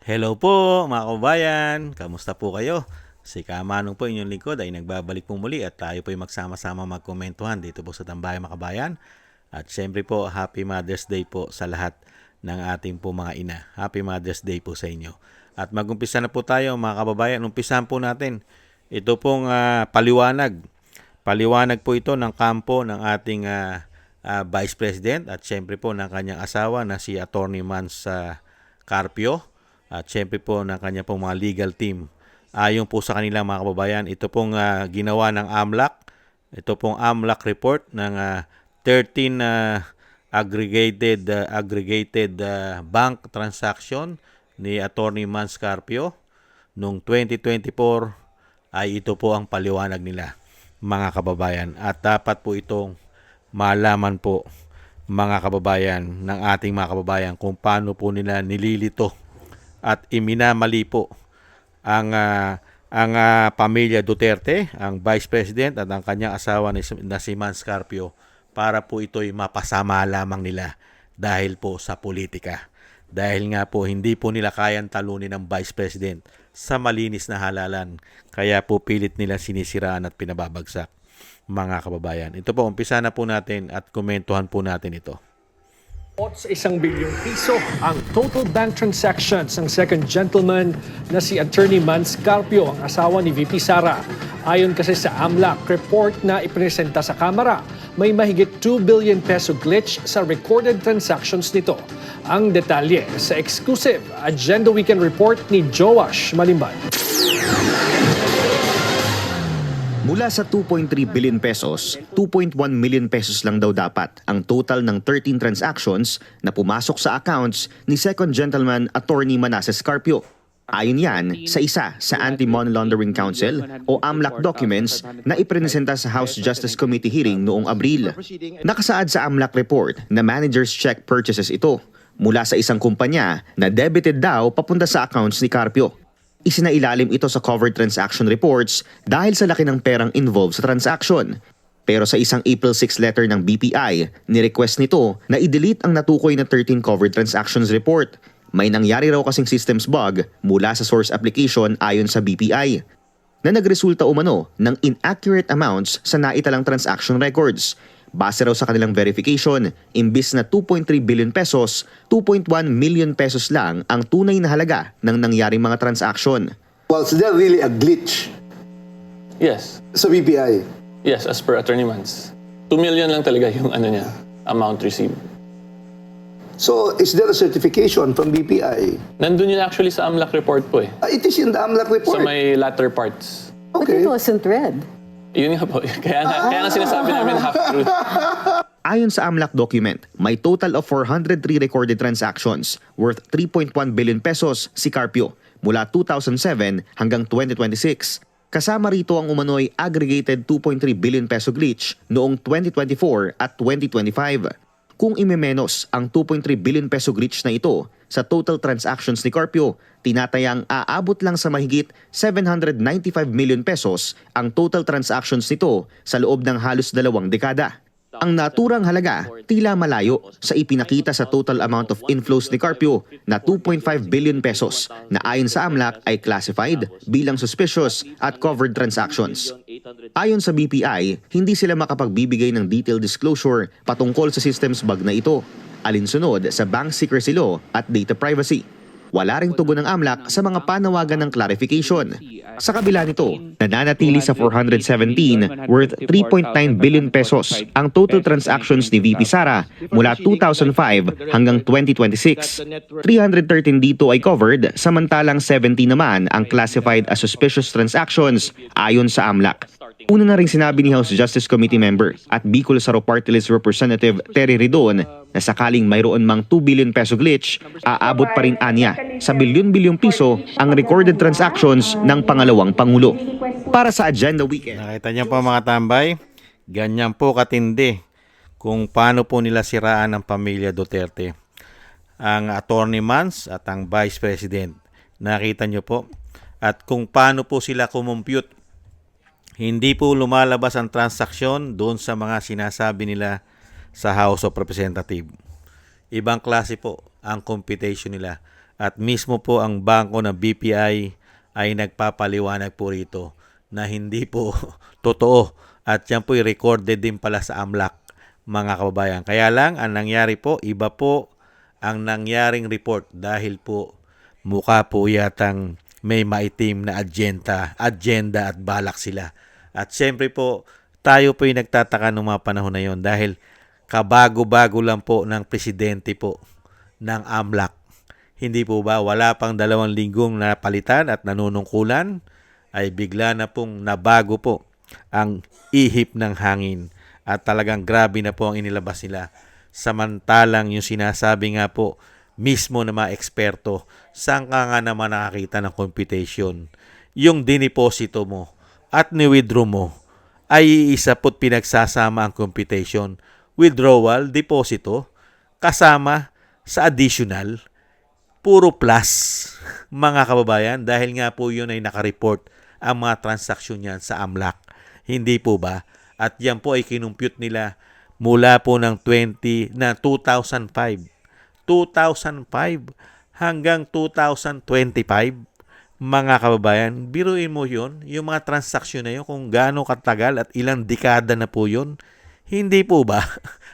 Hello po mga kababayan, kamusta po kayo? Si Kamanong po inyong lingkod ay nagbabalik po muli at tayo po ay magsama-sama magkomentuhan dito po sa Tambayang Makabayan. At syempre po, Happy Mother's Day po sa lahat ng ating po mga ina. Happy Mother's Day po sa inyo. At magumpisa na po tayo mga kababayan, umpisahan po natin. Ito pong paliwanag. Paliwanag po ito ng kampo ng ating Vice President at syempre po ng kanyang asawa na si Attorney Mans Carpio. At syempre po ng kanya pong mga legal team. Ayon po sa kanila mga kababayan, ito pong ginawa ng AMLAC. Ito pong AMLAC report ng 13 aggregated bank transaction ni Attorney Mans Carpio noong 2024 ay ito po ang paliwanag nila mga kababayan. At dapat po itong malaman po mga kababayan ng ating mga kababayan kung paano po nila nililito at iminamali po ang pamilya Duterte, ang Vice President at ang kanyang asawa na si Mans Carpio para po ito'y mapasama lamang nila dahil po sa politika. Dahil nga po hindi po nila kayang talunin ng Vice President sa malinis na halalan. Kaya po pilit nila sinisiraan at pinababagsak mga kababayan. Ito po, umpisa na po natin at komentuhan po natin ito. Sa 1 bilyong piso ang total bank transactions ng second gentleman na si Attorney Mans Carpio, ang asawa ni VP Sara. Ayon kasi sa AMLAC report na ipresenta sa Kamara, may mahigit 2 billion peso glitch sa recorded transactions nito. Ang detalye sa exclusive Agenda Weekend Report ni Joash Malimban. Mula sa 2.3 billion pesos, 2.1 million pesos lang daw dapat ang total ng 13 transactions na pumasok sa accounts ni Second Gentleman Attorney Manasseh Carpio. Ayon yan sa isa sa Anti-Money Laundering Council o AMLAC documents na ipresenta sa House Justice Committee hearing noong Abril. Nakasaad sa AMLAC report na manager's check purchases ito mula sa isang kumpanya na debited daw papunta sa accounts ni Carpio. Isinailalim ito sa covered transaction reports dahil sa laki ng perang involved sa transaction. Pero sa isang April 6 letter ng BPI, ni-request nito na i-delete ang natukoy na 13 covered transactions report. May nangyari raw kasing systems bug mula sa source application ayon sa BPI na nagresulta umano ng inaccurate amounts sa naitalang transaction records. Base raw sa kanilang verification, imbis na 2.3 billion pesos, 2.1 million pesos lang ang tunay na halaga ng nangyaring mga transaction. Was there really a glitch Yes. sa BPI? Yes, as per Attorney Mans. 2 million lang talaga yung amount received. So, is there a certification from BPI? Nandun yun actually sa AMLAC report po eh. It is in the AMLAC report. Sa may latter parts. But Okay. it wasn't read. Yun nga po. Kaya nga sinasabi namin half-truth. Ayon sa AMLAC document, may total of 403 recorded transactions worth 3.1 billion pesos si Carpio mula 2007 hanggang 2026. Kasama rito ang umano'y aggregated 2.3 billion peso glitch noong 2024 at 2025. Kung imemenos ang 2.3 billion peso glitch na ito sa total transactions ni Carpio, tinatayang aabot lang sa mahigit 795 million pesos ang total transactions nito sa loob ng halos 2 dekada. Ang naturang halaga tila malayo sa ipinakita sa total amount of inflows ni Carpio na 2.5 billion pesos na ayon sa AMLAC ay classified bilang suspicious at covered transactions. Ayon sa BPI, hindi sila makapagbibigay ng detailed disclosure patungkol sa systems bug na ito, alinsunod sa bank secrecy law at data privacy. Wala ring tugon ng AMLAC sa mga panawagan ng clarification. Sa kabila nito, nananatili sa 417 worth 3.9 billion pesos ang total transactions ni VP Sara mula 2005 hanggang 2026. 313 dito ay covered, samantalang 70 naman ang classified as suspicious transactions ayon sa AMLAC. Una na rin sinabi ni House Justice Committee member at Bicol Saro Party List Representative Terry Ridon na sakaling mayroon mang 2 billion peso glitch, aabot pa rin anya sa bilyon-bilyong piso ang recorded transactions ng pangalawang Pangulo. Para sa Agenda Weekend. Nakita niyo po mga tambay, ganyan po katindi kung paano po nila siraan ang pamilya Duterte. Ang Attorney Mans at ang Vice President. Nakita niyo po. At kung paano po sila kumumpute. Hindi po lumalabas ang transaksyon doon sa mga sinasabi nila sa House of Representatives. Ibang klase po ang computation nila. At mismo po ang bangko ng BPI ay nagpapaliwanag po rito na hindi po totoo at yan po recorded din pala sa AMLAC, mga kababayan. Kaya lang, ang nangyari po, iba po ang nangyaring report dahil po mukha po yatang may maitim na agenda at balak sila. At siyempre po, tayo po yung nagtataka ng mga panahon na yon dahil kabago-bago lang po ng presidente po ng AMLAC. Hindi po ba, wala pang 2 linggong napalitan at nanunungkulan, ay bigla na pong nabago po ang ihip ng hangin at talagang grabe na po ang inilabas nila. Samantalang yung sinasabi nga po mismo ng mga eksperto, saan ka nga naman nakakita ng computation? Yung diniposito mo at ni-withdraw mo ay isa po't pinagsasama ang computation. Withdrawal, deposito, kasama sa additional, puro plus, mga kababayan, dahil nga po yun ay nakareport ang mga transaksyon niyan sa AMLAC. Hindi po ba? At yan po ay kinumpute nila mula po ng 2005 hanggang 2025. Mga kababayan, biruin mo yun, yung mga transaksyon na yun, kung gaano katagal at ilang dekada na po yun. Hindi po ba?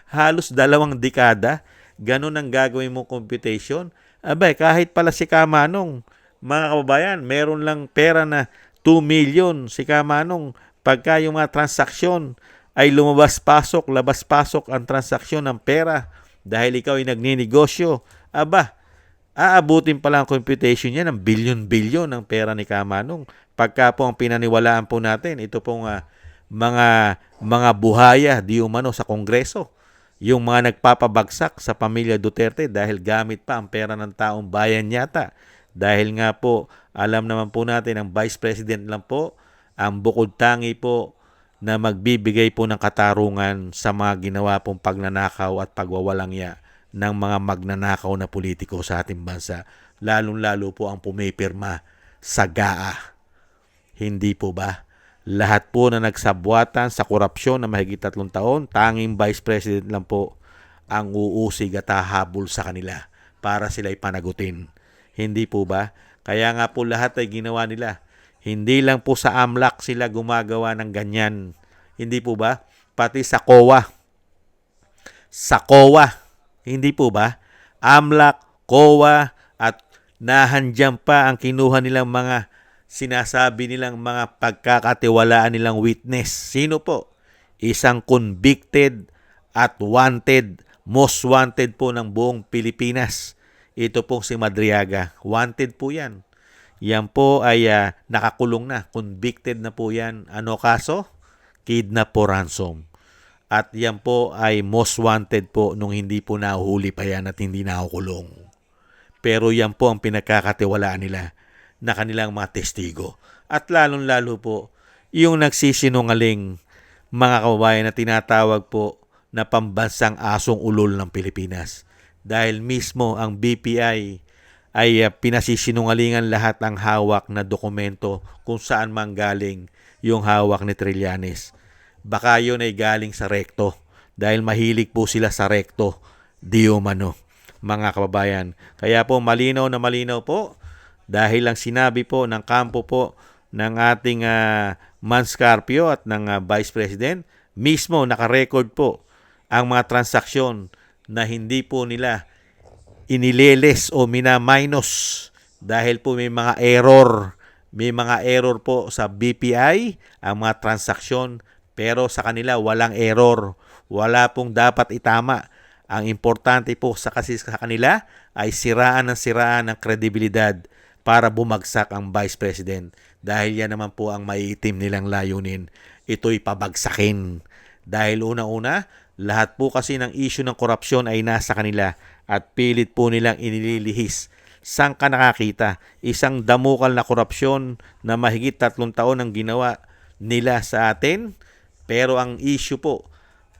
Halos 2 dekada, ganun ang gagawin mong computation. Abay, kahit pala si Kamanong, mga kababayan, meron lang pera na 2 million si Kamanong, pagka yung mga transaksyon ay lumabas-pasok, labas-pasok ang transaksyon ng pera dahil ikaw ay nagninegosyo, aba, aabutin pala ang computation niya ng bilyon-bilyon ng pera ni Kamanong. Pagka po ang pinaniwalaan po natin, ito pong mga buhaya di umano sa Kongreso, yung mga nagpapabagsak sa pamilya Duterte dahil gamit pa ang pera ng taong bayan yata. Dahil nga po, alam naman po natin, ang Vice President lang po, ang bukod tangi po na magbibigay po ng katarungan sa mga ginawa pong pagnanakaw at pagwawalangya ng mga magnanakaw na politiko sa ating bansa. Lalong-lalo po ang pumipirma sa GAA. Hindi po ba? Lahat po na nagsabwatan sa korupsyon na mahigit 3 taon, tanging Vice President lang po ang uusig at hahabol sa kanila para sila'y panagutin. Hindi po ba? Kaya nga po lahat ay ginawa nila. Hindi lang po sa AMLAC sila gumagawa ng ganyan. Hindi po ba? Pati sa COA. Sa COA. Hindi po ba? AMLAC, COA, at nahandyan pa ang kinuha nilang mga sinasabi nilang mga pagkakatiwalaan nilang witness. Sino po? Isang convicted at wanted, most wanted po ng buong Pilipinas. Ito pong si Madriaga. Wanted po yan. Yan po ay nakakulong na. Convicted na po yan. Ano kaso? Kidnap po ransom. At yan po ay most wanted po nung hindi po nahuhuli pa yan at hindi nakukulong. Pero yan po ang pinagkakatiwalaan nila na kanilang mga testigo. At lalong-lalo po, yung nagsisinungaling mga kababayan na tinatawag po na pambansang asong ulol ng Pilipinas. Dahil mismo ang BPI ay pinasisinungalingan lahat ang hawak na dokumento kung saan man galing yung hawak ni Trillanes. Baka yun ay galing sa rekto dahil mahilig po sila sa rekto di umano, mga kababayan. Kaya po malinaw na malinaw po dahil lang sinabi po ng kampo po ng ating Mans Carpio at ng Vice President, mismo nakarecord po ang mga transaksyon na hindi po nila inileles o minaminus dahil po may mga error. May mga error po sa BPI ang mga transaksyon, pero sa kanila walang error. Wala pong dapat itama. Ang importante po kasi sa kanila ay siraan ng kredibilidad para bumagsak ang Vice President. Dahil yan naman po ang maiitim nilang layunin. Ito'y pabagsakin. Dahil una-una, lahat po kasi ng issue ng korupsyon ay nasa kanila at pilit po nilang inililihis. Saan ka nakakita? Isang damukal na korupsyon na mahigit 3 taon ang ginawa nila sa atin, pero ang issue po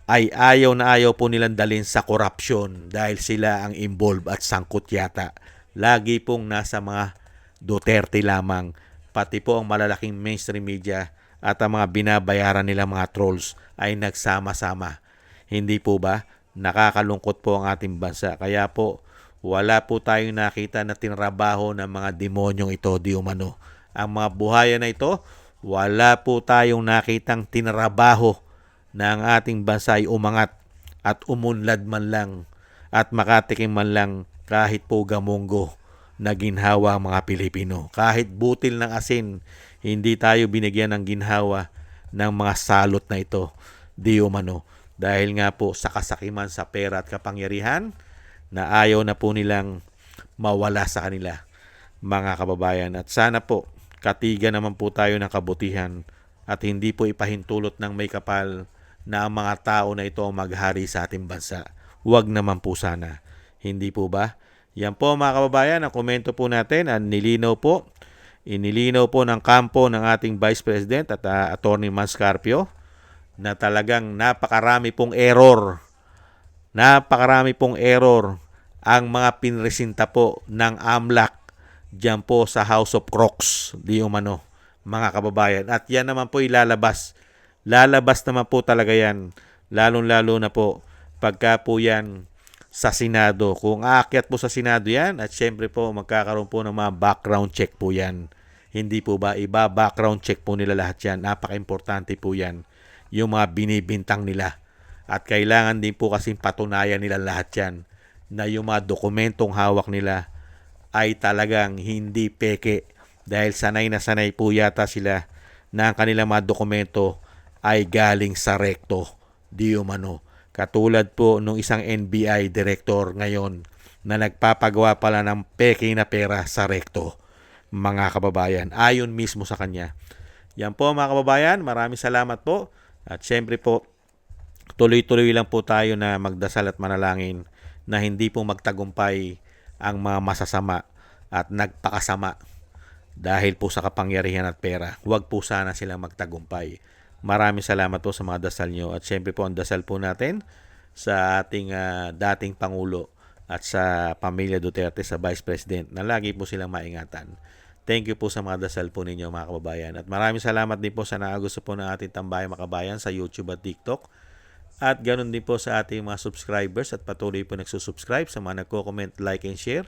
ay ayaw na ayaw po nilang dalhin sa korupsyon dahil sila ang involved at sangkot yata. Lagi pong nasa mga Duterte lamang, pati po ang malalaking mainstream media at ang mga binabayaran nilang mga trolls ay nagsama-sama. Hindi po ba? Nakakalungkot po ang ating bansa. Kaya po, wala po tayong nakita na tinrabaho ng mga demonyong ito di umano. Ang mga buhayan na ito, wala po tayong nakitang tinrabaho na ang ating bansa ay umangat at umunlad man lang at makatikim man lang kahit po gamunggo na ginhawa ang mga Pilipino. Kahit butil ng asin, hindi tayo binigyan ng ginhawa ng mga salot na ito di umano. Dahil nga po sa kasakiman sa pera at kapangyarihan na ayaw na po nilang mawala sa kanila, mga kababayan. At sana po katigan naman po tayo ng kabutihan at hindi po ipahintulot ng may kapal na ang mga tao na ito ang maghari sa ating bansa. Huwag naman po sana. Hindi po ba? Yan po mga kababayan, ang komento po natin, inilinaw po ng kampo ng ating Vice President at Attorney Mans Carpio na talagang napakarami pong error ang mga pinresinta po ng AMLAC dyan po sa House of Crocs, di umano, mga kababayan. At yan naman po ilalabas. Lalabas naman po talaga yan, lalong-lalo na po pagka po yan sa Senado. Kung aakyat po sa Senado yan, at syempre po magkakaroon po ng mga background check po yan. Hindi po ba? Background check po nila lahat yan. Napaka-importante po yan. Yung mga binibintang nila. At kailangan din po kasing patunayan nila lahat yan na yung mga dokumentong hawak nila ay talagang hindi peke. Dahil sanay na sanay po yata sila na ang kanilang mga dokumento ay galing sa rekto. Di umano. Katulad po nung isang NBI director ngayon na nagpapagawa pala ng peke na pera sa rekto. Mga kababayan, ayon mismo sa kanya. Yan po mga kababayan, maraming salamat po. At syempre po, tuloy-tuloy lang po tayo na magdasal at manalangin na hindi po magtagumpay ang mga masasama at nagpakasama dahil po sa kapangyarihan at pera. Huwag po sana silang magtagumpay. Maraming salamat po sa mga dasal nyo. At syempre po ang dasal po natin sa ating dating Pangulo at sa pamilya Duterte, sa Vice President, na lagi po silang maingatan. Thank you po sa mga dasal po ninyo mga kababayan. At maraming salamat din po sa nakagusto po ng ating Tambayang Makabayan sa YouTube at TikTok. At ganoon din po sa ating mga subscribers at patuloy po nagsusubscribe, sa mga nagko-comment, like and share.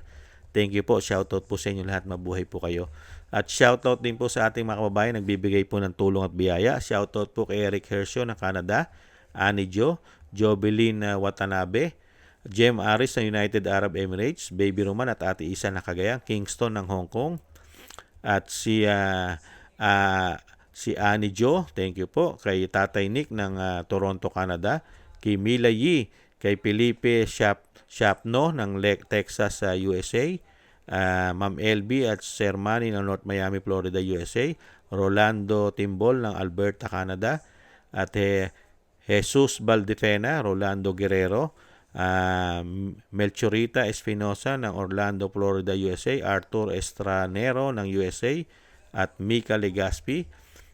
Thank you po. Shoutout po sa inyo lahat. Mabuhay po kayo. At shoutout din po sa ating mga kababayan nagbibigay po ng tulong at biyaya. Shoutout po kay Eric Hershio ng Canada, Annie Jo, Jobelin Watanabe, Jem Aris ng United Arab Emirates, Baby Roman at Ate Isa ng Cagayan, Kingston ng Hong Kong, at si Annie Jo, thank you po, kay Tatay Nick ng Toronto, Canada, kay Mila Yi, kay Felipe Shapno ng Texas, USA, Ma'am LB at Sir Manny ng North Miami, Florida, USA, Rolando Timbol ng Alberta, Canada, at Jesus Valdefena, Rolando Guerrero, Melchorita Espinosa ng Orlando, Florida, USA, Arthur Estranero ng USA, at Mika Legaspi.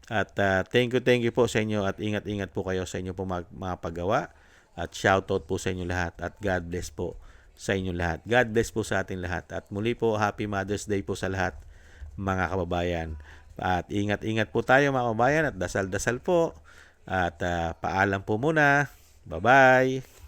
At thank you po sa inyo at ingat-ingat po kayo sa inyo po mga paggawa. At shoutout po sa inyo lahat at God bless po sa inyo lahat. God bless po sa ating lahat. At muli po, Happy Mother's Day po sa lahat mga kababayan. At ingat-ingat po tayo mga kababayan at dasal-dasal po. At paalam po muna. Bye-bye.